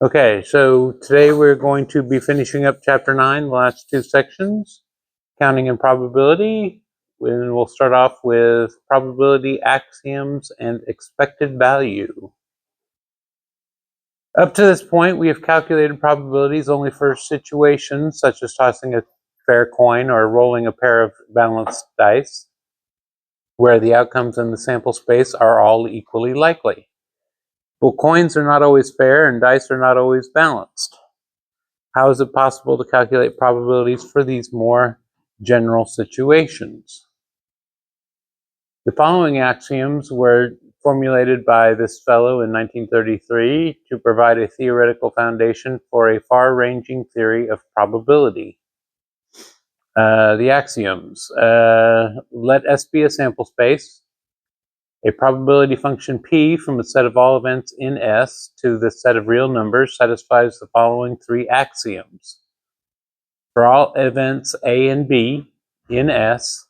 Okay, so today we're going to be finishing up Chapter 9, the last two sections, counting and probability. And we'll start off with probability axioms and expected value. Up to this point, we have calculated probabilities only for situations such as tossing a fair coin or rolling a pair of balanced dice, where the outcomes in the sample space are all equally likely. Well, coins are not always fair and dice are not always balanced. How is it possible to calculate probabilities for these more general situations? The following axioms were formulated by this fellow in 1933 to provide a theoretical foundation for a far-ranging theory of probability. The axioms. Let S be a sample space. A probability function P from a set of all events in S to the set of real numbers satisfies the following three axioms. For all events A and B in S,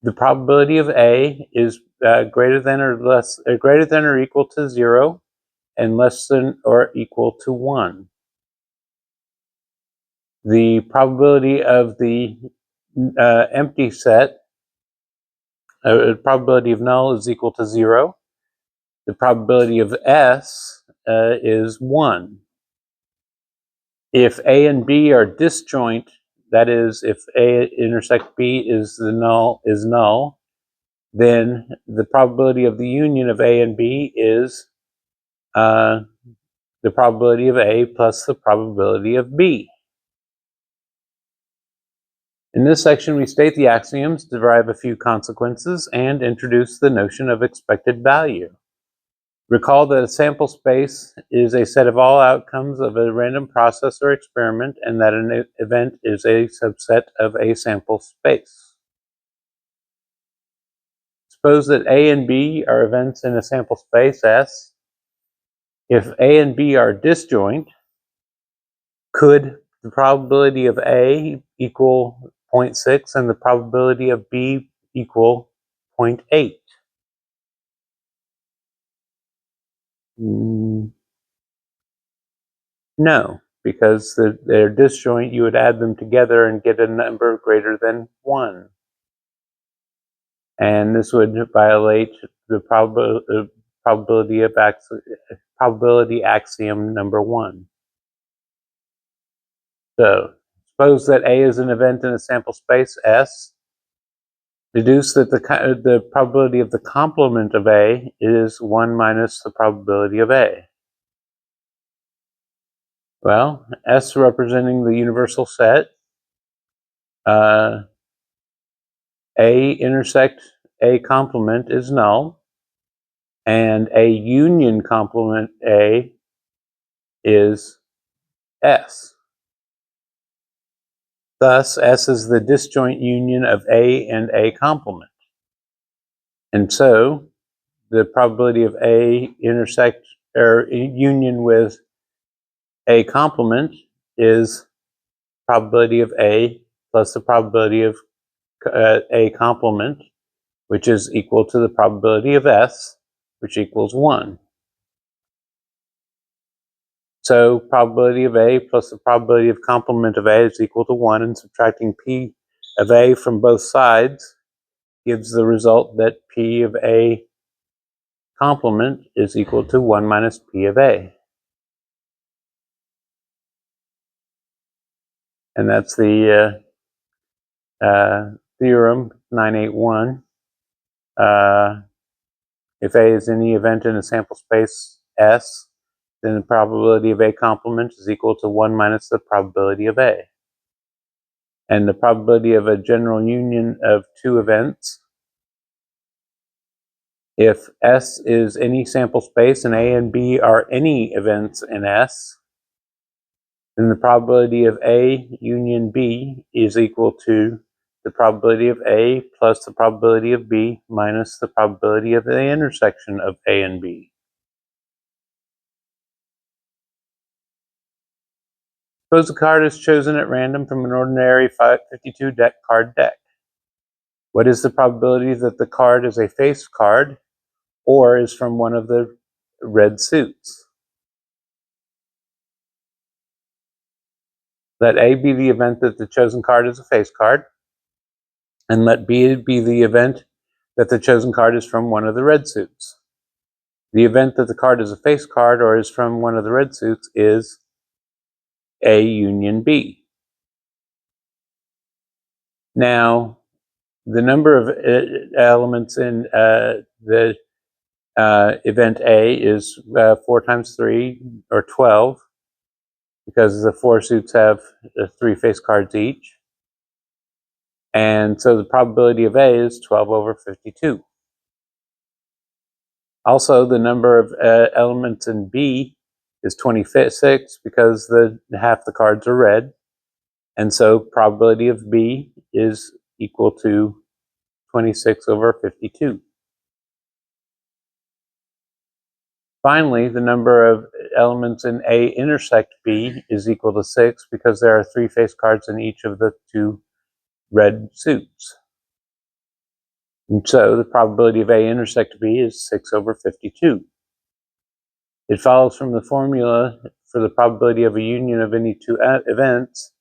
the probability of A is greater than or equal to 0 and less than or equal to 1. The probability of the empty set, probability of null is equal to 0. The probability of S is 1. If A and B are disjoint, that is, if A intersect B is null, then the probability of the union of A and B is the probability of A plus the probability of B. In this section, we state the axioms, derive a few consequences, and introduce the notion of expected value. Recall that a sample space is a set of all outcomes of a random process or experiment, and that an event is a subset of a sample space. Suppose that A and B are events in a sample space S. If A and B are disjoint, could the probability of A equal 0.6 and the probability of B equal 0.8? No, because they're disjoint, you would add them together and get a number greater than 1. And this would violate the probability axiom number 1. So, suppose that A is an event in a sample space S. Deduce that the probability of the complement of A is 1 minus the probability of A. Well, S representing the universal set, A intersect A complement is null, and A union complement A is S. Thus, S is the disjoint union of A and A complement. And so, the probability of A intersect or union with A complement is probability of A plus the probability of A complement, which is equal to the probability of S, which equals 1. So probability of A plus the probability of complement of A is equal to 1, and subtracting P of A from both sides gives the result that P of A complement is equal to 1 minus P of A. And that's the theorem 981. If A is any event in a sample space S, then the probability of A complement is equal to 1 minus the probability of A. And the probability of a general union of two events, if S is any sample space and A and B are any events in S, then the probability of A union B is equal to the probability of A plus the probability of B minus the probability of the intersection of A and B. Suppose a card is chosen at random from an ordinary 552 card deck. What is the probability that the card is a face card or is from one of the red suits? Let A be the event that the chosen card is a face card, and let B be the event that the chosen card is from one of the red suits. The event that the card is a face card or is from one of the red suits is A union B. Now, the number of elements in the event A is 4 times 3, or 12, because the 4 suits have 3 face cards each. And so the probability of A is 12 over 52. Also, the number of elements in B is 26, because half the cards are red. And so probability of B is equal to 26 over 52. Finally, the number of elements in A intersect B is equal to 6, because there are 3 face cards in each of the 2 red suits. And so the probability of A intersect B is 6 over 52. It follows from the formula for the probability of a union of any 2 events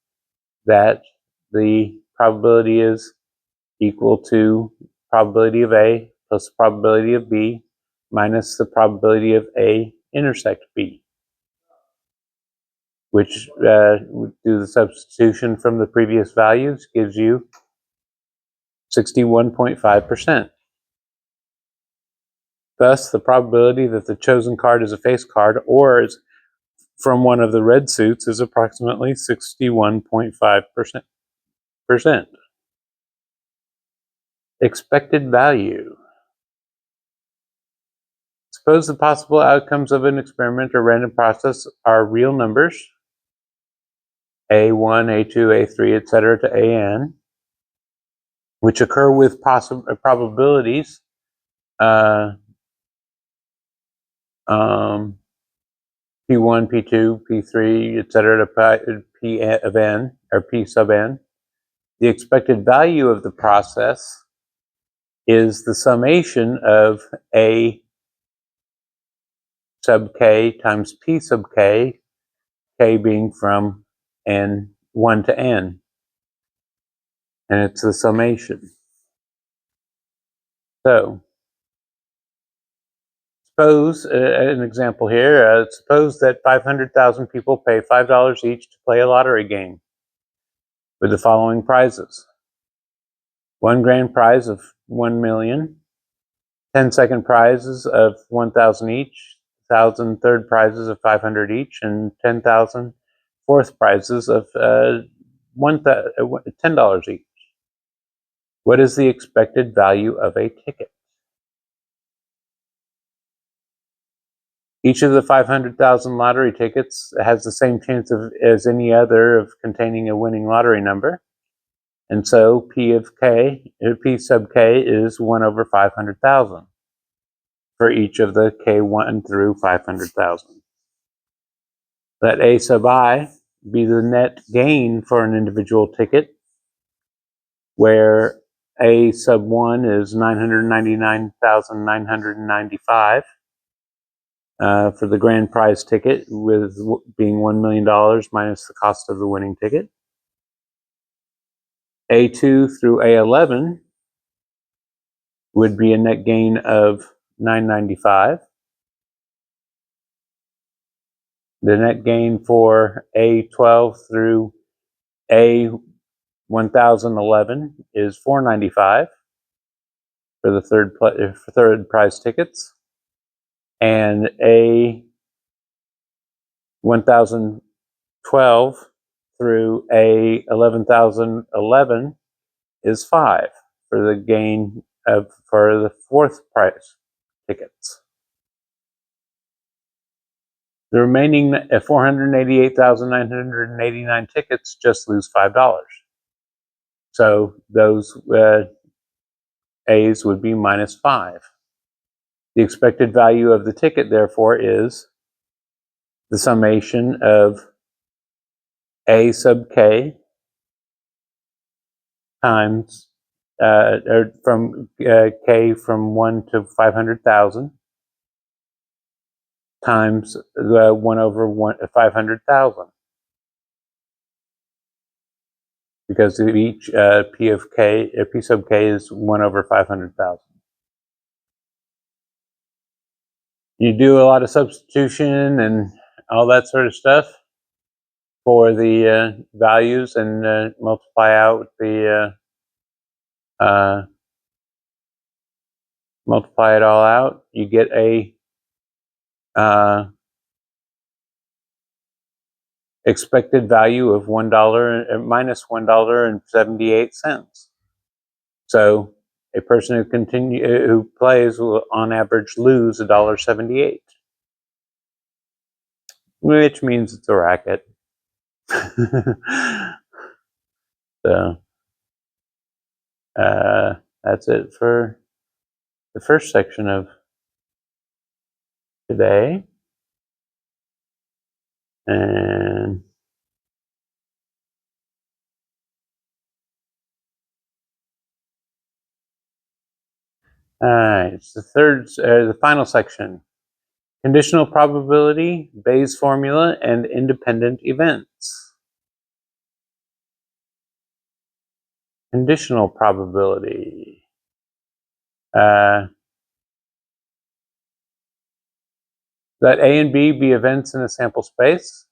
that the probability is equal to probability of A plus the probability of B minus the probability of A intersect B, which do the substitution from the previous values gives you 61.5%. Thus, the probability that the chosen card is a face card or is from one of the red suits is approximately 61.5%. Expected value. Suppose the possible outcomes of an experiment or random process are real numbers, A1, A2, A3, etc. to AN, which occur with probabilities P1, P2, P3, etc. to P of n, or P sub n. The expected value of the process is the summation of A sub k times P sub k, k being from n 1 to n, and it's the summation. So, suppose, an example here, suppose that 500,000 people pay $5 each to play a lottery game with the following prizes: 1 grand prize of 1 million, 10 second prizes of 1,000 each, 1,000 third prizes of 500 each, and 10,000 fourth prizes of $10 each. What is the expected value of a ticket? Each of the 500,000 lottery tickets has the same chance as any other of containing a winning lottery number. And so P sub k is 1 over 500,000 for each of the K1 through 500,000. Let A sub I be the net gain for an individual ticket, where A sub 1 is 999,995 for the grand prize ticket, with being $1 million minus the cost of the winning ticket. A2 through A11 would be a net gain of 995. The net gain for A12 through A1011 is 495 for the third prize tickets, and A1012 through A11011 is 5 for the gain for the fourth prize tickets. The remaining 488,989 tickets just lose $5. So those A's would be minus 5. The expected value of the ticket, therefore, is the summation of A sub k times, or from k from 1 to 500,000 times 1 over 500,000. because each P of k, P sub k is 1 over 500,000. You do a lot of substitution and all that sort of stuff for the values and multiply out the multiply it all out. You get a expected value of $1 minus $1.78. So a person who plays will on average lose $1.78, which means it's a racket. So that's it for the first section of today. And all right, it's the final section: conditional probability, Bayes formula, and independent events. Conditional probability. Let A and B be events in a sample space.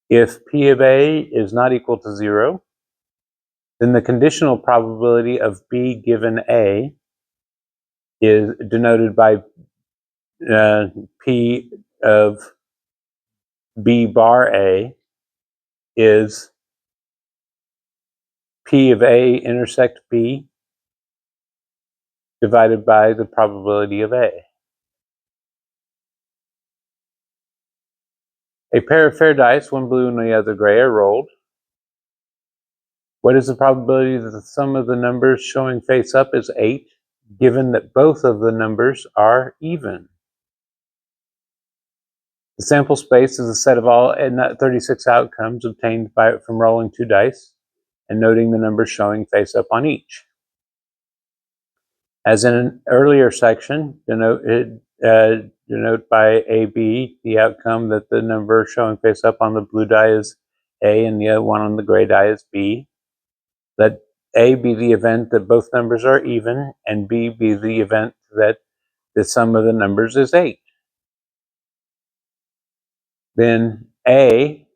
If P of A is not equal to 0, then the conditional probability of B given A is denoted by P of B bar A is P of A intersect B divided by the probability of A. A pair of fair dice, one blue and the other gray, are rolled. What is the probability that the sum of the numbers showing face up is 8, given that both of the numbers are even? The sample space is a set of all 36 outcomes obtained from rolling 2 dice and noting the numbers showing face up on each. As in an earlier section, denote by AB the outcome that the number showing face up on the blue die is A and the other one on the gray die is B. Let A be the event that both numbers are even, and B be the event that the sum of the numbers is 8. Then A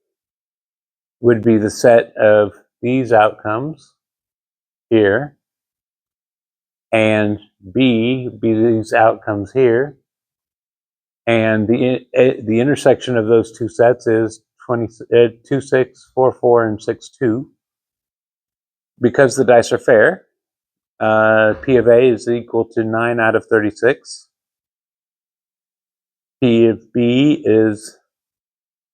would be the set of these outcomes here, and B be these outcomes here, and the intersection of those two sets is 2, 6, 4, 4, and 6, 2. Because the dice are fair, P of A is equal to 9 out of 36. P of B is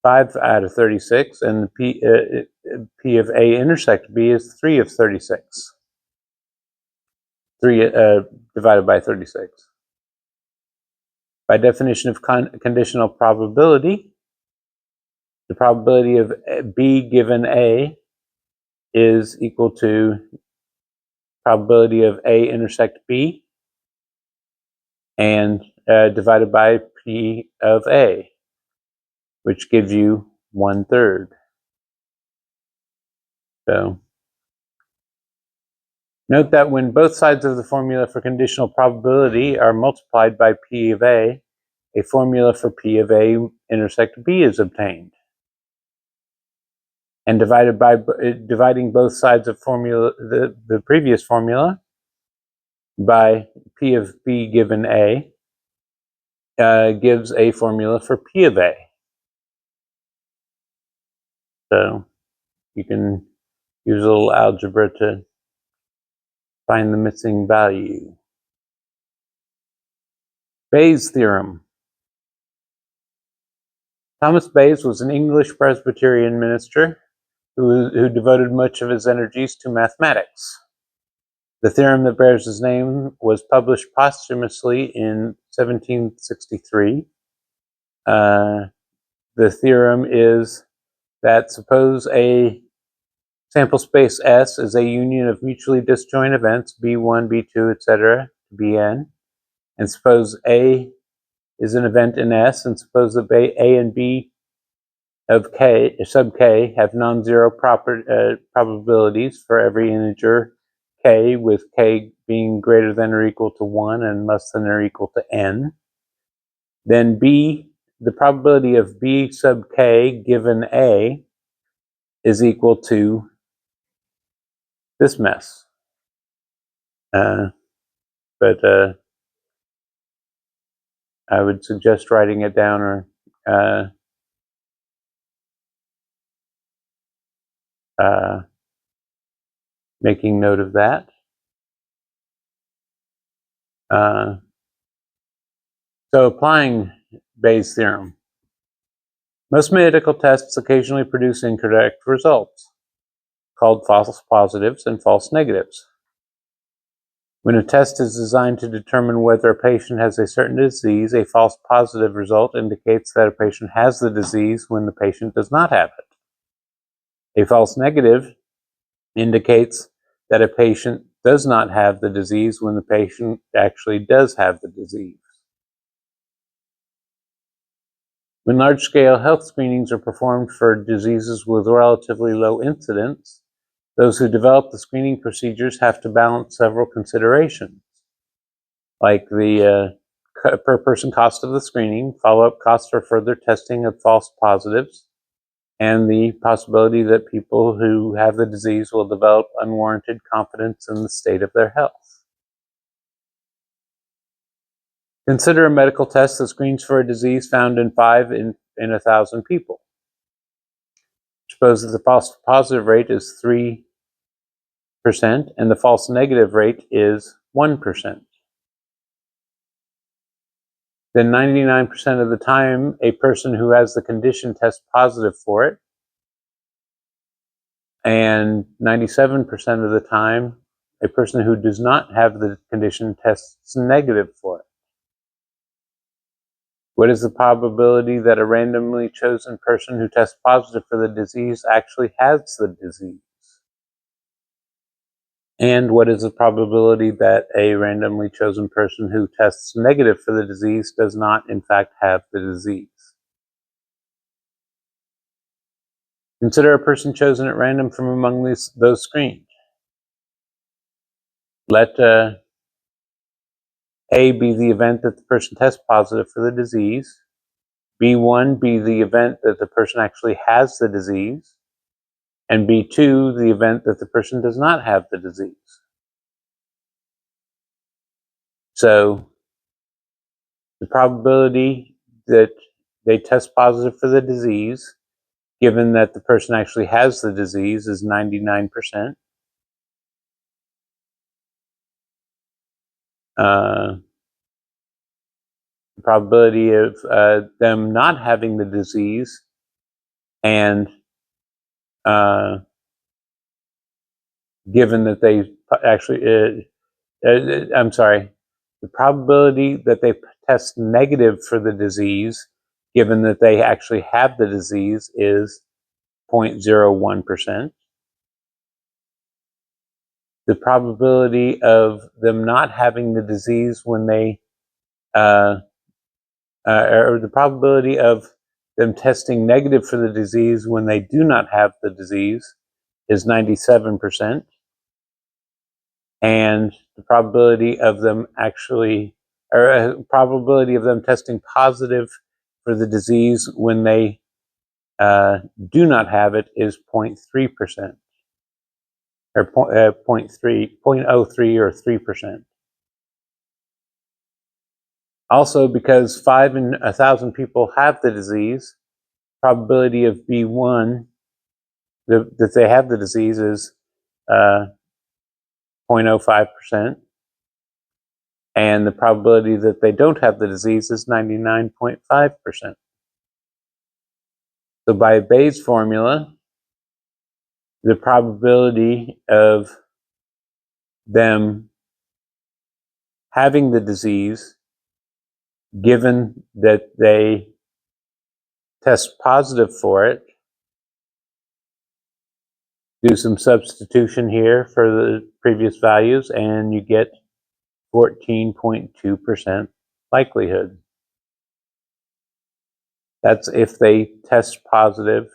5 out of 36, and P of A intersect B is 3 of 36. 3 divided by 36. By definition of conditional probability, the probability of B given A is equal to probability of A intersect B and divided by P of A, which gives you 1/3. So note that when both sides of the formula for conditional probability are multiplied by P of A formula for P of A intersect B is obtained. And dividing both sides of the previous formula by P of B given A gives a formula for P of A. So you can use a little algebra to find the missing value. Bayes' theorem. Thomas Bayes was an English Presbyterian minister who devoted much of his energies to mathematics. The theorem that bears his name was published posthumously in 1763. The theorem is that suppose a sample space S is a union of mutually disjoint events B1, B2, etc. to Bn, and suppose A is an event in S, and suppose that A and B of k, sub k, have non-zero probabilities for every integer k, with k being greater than or equal to 1 and less than or equal to n, then b, the probability of b sub k given a is equal to this mess. But I would suggest writing it down or making note of that. So applying Bayes' theorem. Most medical tests occasionally produce incorrect results, called false positives and false negatives. When a test is designed to determine whether a patient has a certain disease, a false positive result indicates that a patient has the disease when the patient does not have it. A false negative indicates that a patient does not have the disease when the patient actually does have the disease. When large-scale health screenings are performed for diseases with relatively low incidence, those who develop the screening procedures have to balance several considerations, like the per person cost of the screening, follow-up costs for further testing of false positives, and the possibility that people who have the disease will develop unwarranted confidence in the state of their health. Consider a medical test that screens for a disease found in 5 in 1,000 people. Suppose that the false positive rate is 3% and the false negative rate is 1%. Then 99% of the time, a person who has the condition tests positive for it, and 97% of the time, a person who does not have the condition tests negative for it. What is the probability that a randomly chosen person who tests positive for the disease actually has the disease? And what is the probability that a randomly chosen person who tests negative for the disease does not, in fact, have the disease? Consider a person chosen at random from among those screened. Let A be the event that the person tests positive for the disease, B1 be the event that the person actually has the disease, and B2 the event that the person does not have the disease. So the probability that they test positive for the disease, given that the person actually has the disease, is 99%. The probability of them not having the disease and given that they actually, I'm sorry, the probability that they test negative for the disease, given that they actually have the disease, is 0.01%. The probability of them not having the disease when they, or the probability of them testing negative for the disease when they do not have the disease is 97%. And the probability of them actually, or probability of them testing positive for the disease when they do not have it is 0.3%, or 0.03 or 3%. Also, because 5 in 1,000 people have the disease, probability of B1 that they have the disease is 0.05%, and the probability that they don't have the disease is 99.5%. So by Bayes' formula, the probability of them having the disease, given that they test positive for it, do some substitution here for the previous values, and you get 14.2% likelihood. That's if they test positive.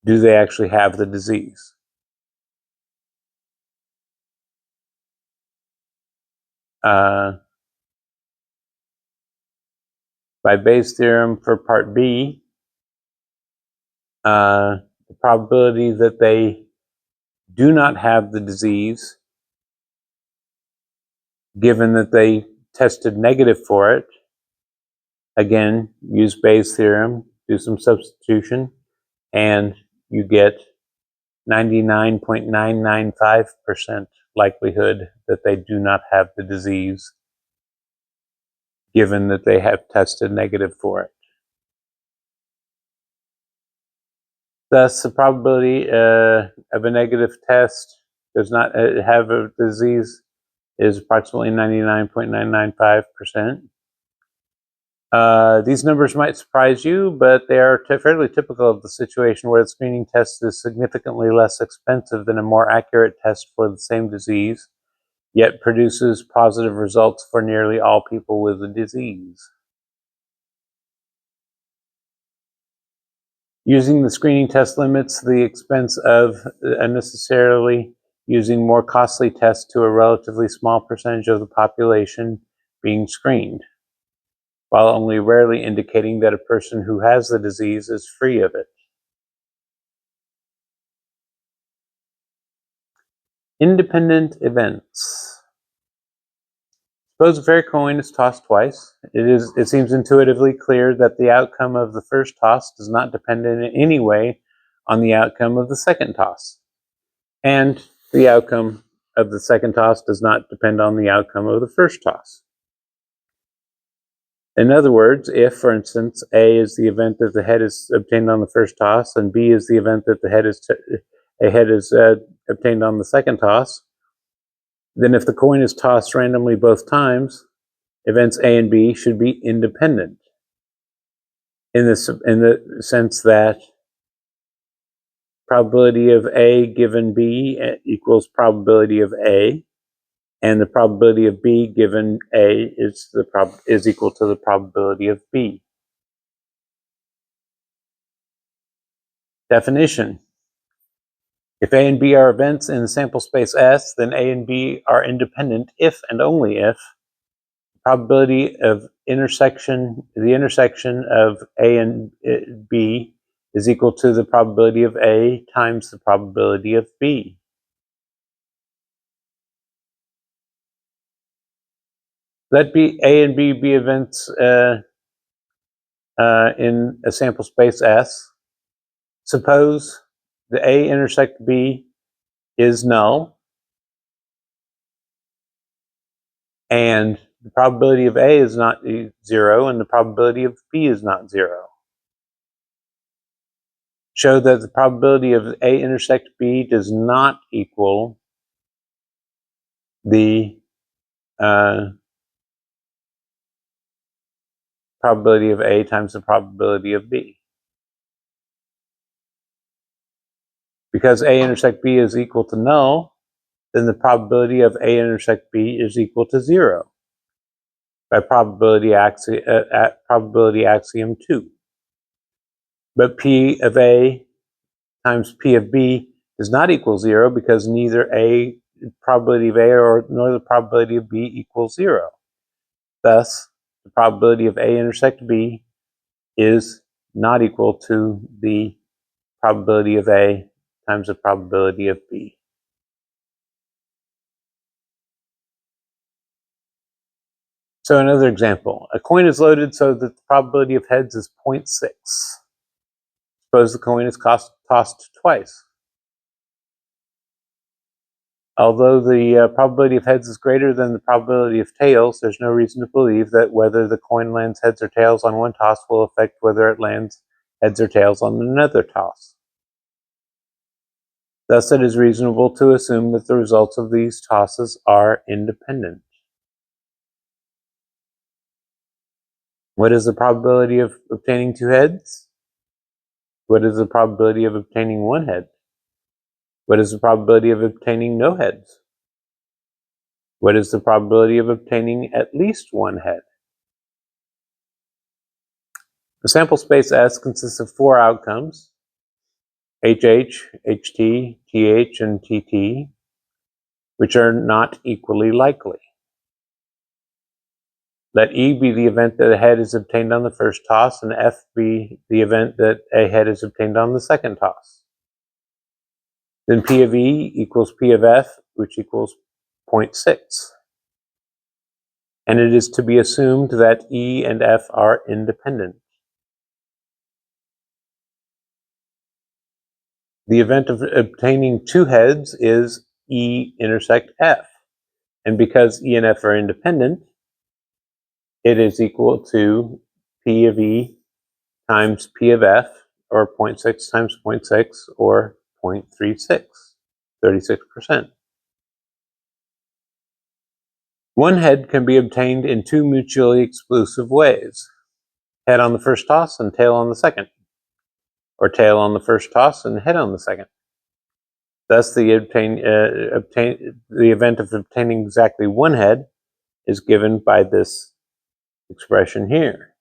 Do they actually have the disease? By Bayes' theorem for part B, the probability that they do not have the disease, given that they tested negative for it, again, use Bayes' theorem, do some substitution, and you get 99.995% likelihood that they do not have the disease, given that they have tested negative for it. Thus, the probability of a negative test does not have a disease is approximately 99.995%. These numbers might surprise you, but they are fairly typical of the situation where the screening test is significantly less expensive than a more accurate test for the same disease, yet produces positive results for nearly all people with the disease. Using the screening test limits the expense of unnecessarily using more costly tests to a relatively small percentage of the population being screened, while only rarely indicating that a person who has the disease is free of it. Independent events. Suppose a fair coin is tossed twice. It seems intuitively clear that the outcome of the first toss does not depend in any way on the outcome of the second toss. And the outcome of the second toss does not depend on the outcome of the first toss. In other words, if, for instance, A is the event that the head is obtained on the first toss, and B is the event that a head is obtained on the second toss, then if the coin is tossed randomly both times, events A and B should be independent. In the sense that probability of A given B equals probability of A, and the probability of B given A is equal to the probability of B. Definition. If A and B are events in the sample space S, then A and B are independent if and only if the probability of the intersection of A and B is equal to the probability of A times the probability of B. Let A and B be events in a sample space S. Suppose the A intersect B is null, and the probability of A is not 0, and the probability of B is not 0. Show that the probability of A intersect B does not equal the probability of A times the probability of B. Because A intersect B is equal to null, then the probability of A intersect B is equal to 0 by probability axiom 2. But P of A times P of B does not equal 0 because neither A probability of A nor the probability of B equals 0. Thus, the probability of A intersect B is not equal to the probability of A times the probability of B. So another example, a coin is loaded so that the probability of heads is 0.6. Suppose the coin is tossed twice. Although the probability of heads is greater than the probability of tails, there's no reason to believe that whether the coin lands heads or tails on one toss will affect whether it lands heads or tails on another toss. Thus, it is reasonable to assume that the results of these tosses are independent. What is the probability of obtaining 2 heads? What is the probability of obtaining 1 head? What is the probability of obtaining no heads? What is the probability of obtaining at least 1 head? The sample space S consists of 4 outcomes, HH, HT, TH, and TT, which are not equally likely. Let E be the event that a head is obtained on the first toss, and F be the event that a head is obtained on the second toss. Then P of E equals P of F, which equals 0.6. And it is to be assumed that E and F are independent. The event of obtaining 2 heads is E intersect F. And because E and F are independent, it is equal to P of E times P of F, or 0.6 times 0.6, or 0.36, 36%. One head can be obtained in 2 mutually exclusive ways: head on the first toss and tail on the second, or tail on the first toss and head on the second. Thus, the event of obtaining exactly 1 head is given by this expression here.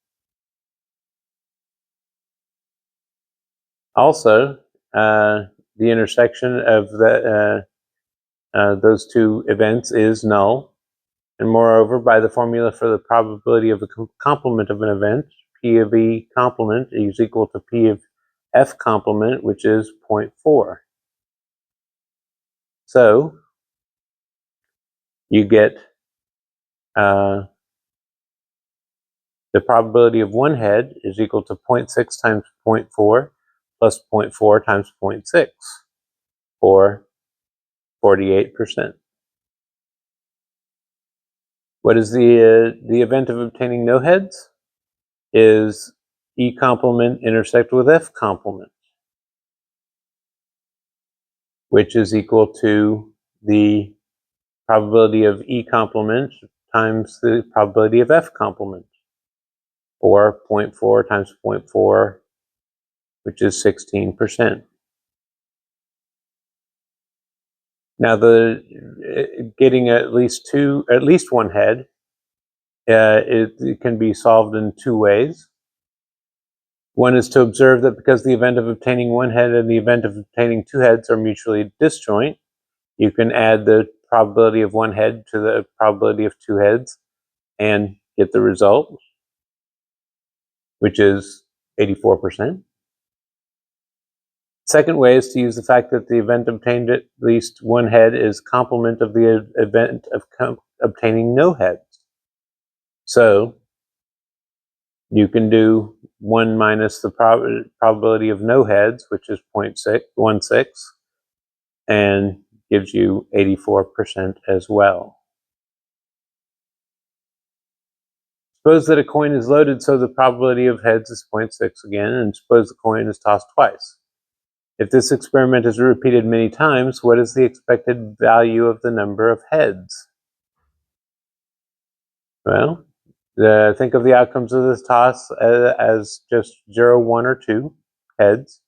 Also, the intersection of those 2 events is null, and moreover, by the formula for the probability of the complement of an event, P of E complement is equal to P of F complement, which is 0.4. So you get the probability of 1 head is equal to 0.6 times 0.4 plus 0.4 times 0.6, or 48%. What is the event of obtaining no heads? Is E complement intersect with F complement, which is equal to the probability of E complement times the probability of F complement, or 0.4 times 0.4, which is 16%. Now, getting at least 1 head, it can be solved in 2 ways. One is to observe that because the event of obtaining 1 head and the event of obtaining 2 heads are mutually disjoint, you can add the probability of 1 head to the probability of 2 heads and get the result, which is 84%. Second way is to use the fact that the event obtained at least 1 head is complement of the event of obtaining no heads. So you can do 1 minus the probability of no heads, which is 0.16, and gives you 84% as well. Suppose that a coin is loaded so the probability of heads is 0.6 again, and suppose the coin is tossed twice. If this experiment is repeated many times, what is the expected value of the number of heads? Well, think of the outcomes of this toss as just 0, 1, or 2 heads.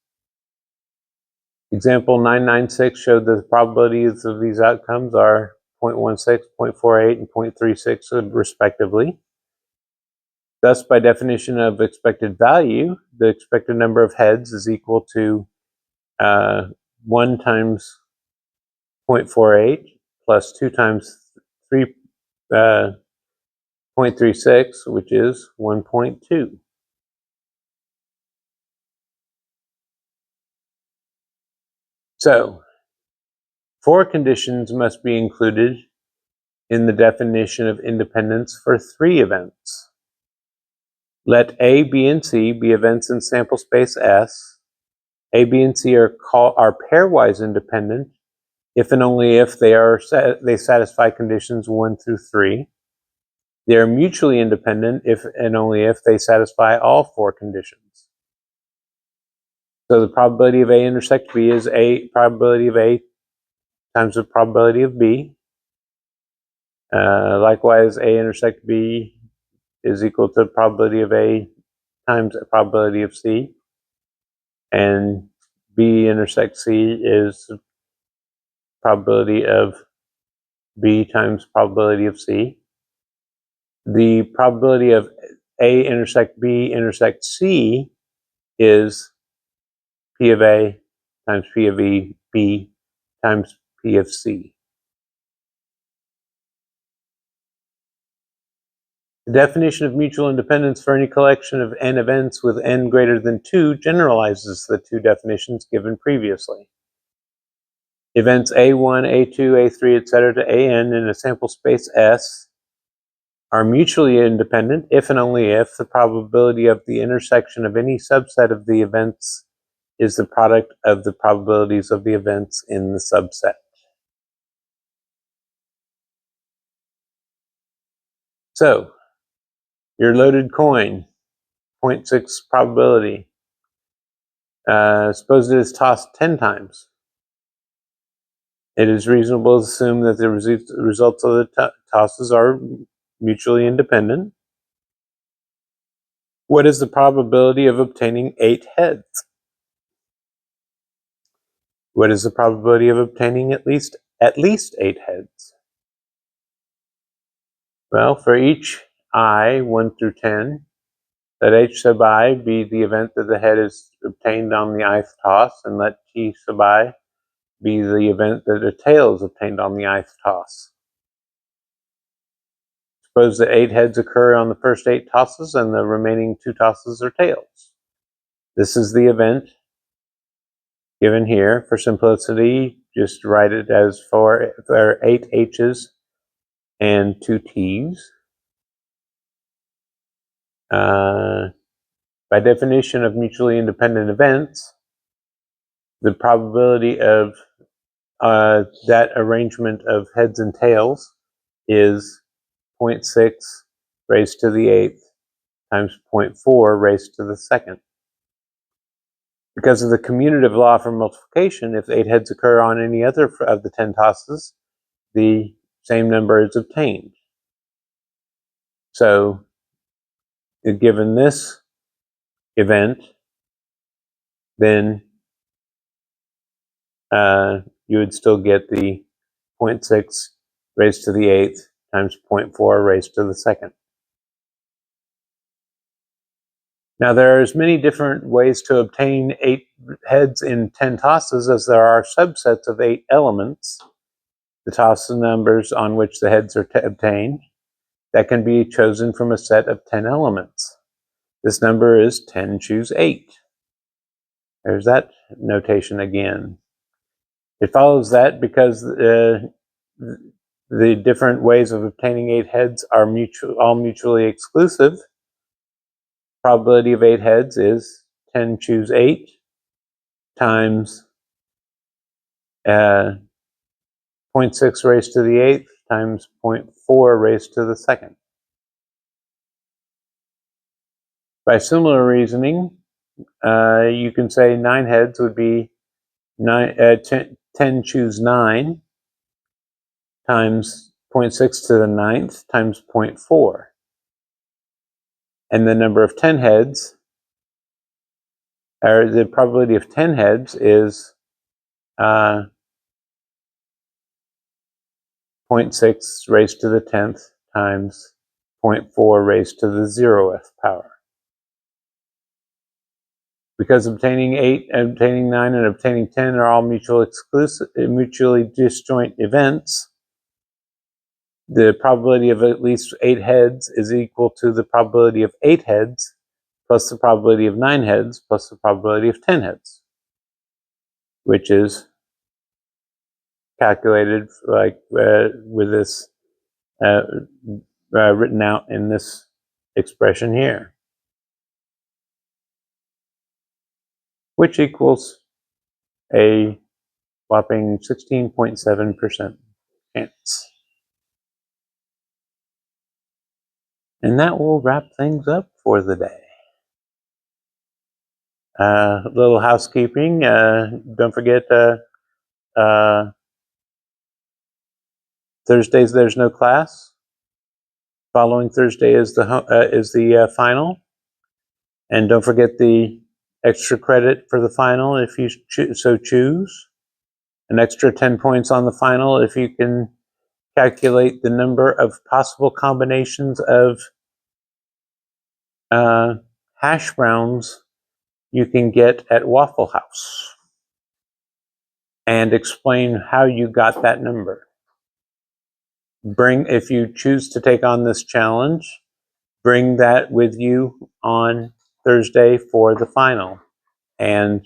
Example 996 showed that the probabilities of these outcomes are 0.16, 0.48, and 0.36 respectively. Thus, by definition of expected value, the expected number of heads is equal to 1 times 0.48 plus 2 times 0.36, which is 1.2. So, 4 conditions must be included in the definition of independence for 3 events. Let A, B, and C be events in sample space S. A, B, and C are pairwise independent if and only if they satisfy conditions 1 through 3. They are mutually independent if and only if they satisfy all 4 conditions. So the probability of A intersect B is A probability of A times the probability of B. Likewise, A intersect B is equal to the probability of A times the probability of C. And B intersect C is probability of B times probability of C. The probability of A intersect B intersect C is P of A times P of B times P of C. The definition of mutual independence for any collection of n events with n greater than 2 generalizes the two definitions given previously. Events A1, A2, A3, etc. to AN in a sample space S are mutually independent if and only if the probability of the intersection of any subset of the events is the product of the probabilities of the events in the subset. So, your loaded coin, 0.6 probability. Suppose it is tossed 10 times. It is reasonable to assume that the results of the tosses are mutually independent. What is the probability of obtaining 8 heads? What is the probability of obtaining at least 8 heads? Well, for each I, 1 through 10, let H sub I be the event that the head is obtained on the ith toss, and let T sub I be the event that a tail is obtained on the ith toss. Suppose that 8 heads occur on the first 8 tosses and the remaining 2 tosses are tails. This is the event given here. For simplicity, just write it as 8 H's and 2 T's. By definition of mutually independent events, the probability of that arrangement of heads and tails is 0.6 raised to the 8th times 0.4 raised to the 2nd. Because of the commutative law for multiplication, if 8 heads occur on any other of the 10 tosses, the same number is obtained. So, given this event, then you would still get the 0.6 raised to the 8th times 0.4 raised to the 2nd. Now, there's many different ways to obtain 8 heads in 10 tosses, as there are subsets of 8 elements, the toss numbers on which the heads are obtained, that can be chosen from a set of 10 elements. This number is 10 choose 8. There's that notation again. It follows that because the different ways of obtaining 8 heads are all mutually exclusive. Probability of 8 heads is 10 choose 8 times 0.6 raised to the 8th times 0.4 raised to the 2nd. By similar reasoning, you can say 9 heads would be 10 choose 9 times 0.6 to the 9th times 0.4. And the number of 10 heads, or the probability of 10 heads is 0.6 raised to the 10th times 0.4 raised to the 0th power. Because obtaining 8, obtaining 9, and obtaining 10 are all mutually disjoint events, the probability of at least 8 heads is equal to the probability of 8 heads plus the probability of 9 heads plus the probability of 10 heads, which is calculated like with this written out in this expression here, which equals a whopping 16.7% chance. And that will wrap things up for the day. Little housekeeping. Don't forget Thursdays there's no class. Following Thursday is the final. And don't forget the extra credit for the final if you so choose. An extra 10 points on the final if you can calculate the number of possible combinations of hash browns you can get at Waffle House, and explain how you got that number. If you choose to take on this challenge, bring that with you on Thursday for the final. And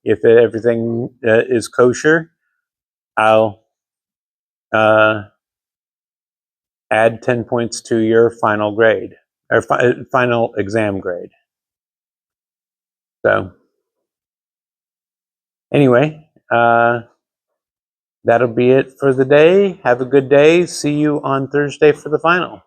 if everything is kosher, I'll add 10 points to your final grade, or final exam grade. So anyway, that'll be it for the day. Have a good day. See you on Thursday for the final.